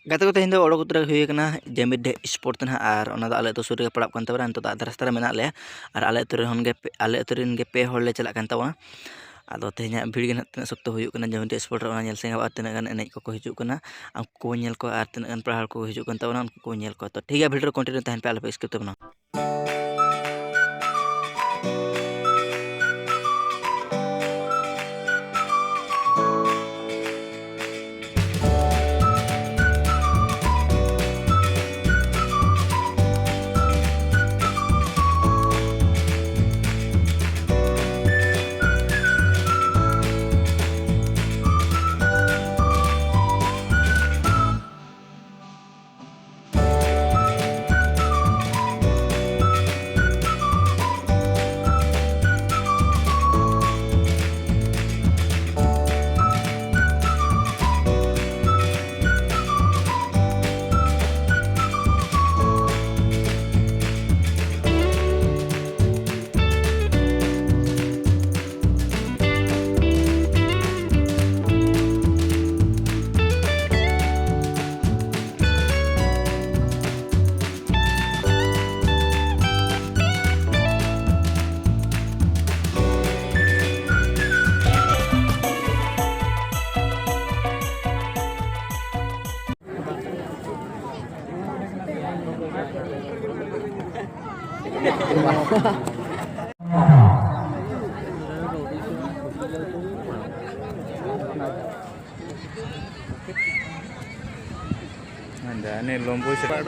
गाते को तेहन ओडक उतर हुई जेमिड स्पोर्ट ना और आले तो सूर पड़ा नित आधा रास्ता में ले और आले आले पे हड़ले चलान तबा आदो तेहना भीड़ तना सख्त होना जेमिड स्पोर्ट सेंगा तीन एन को हजना को और तीन पढ़ा को हजून तबना उनको तो ठीक है भीड़ कंटिन्यू तहन पे आले पे skip तबना। Anda ini lomba sepak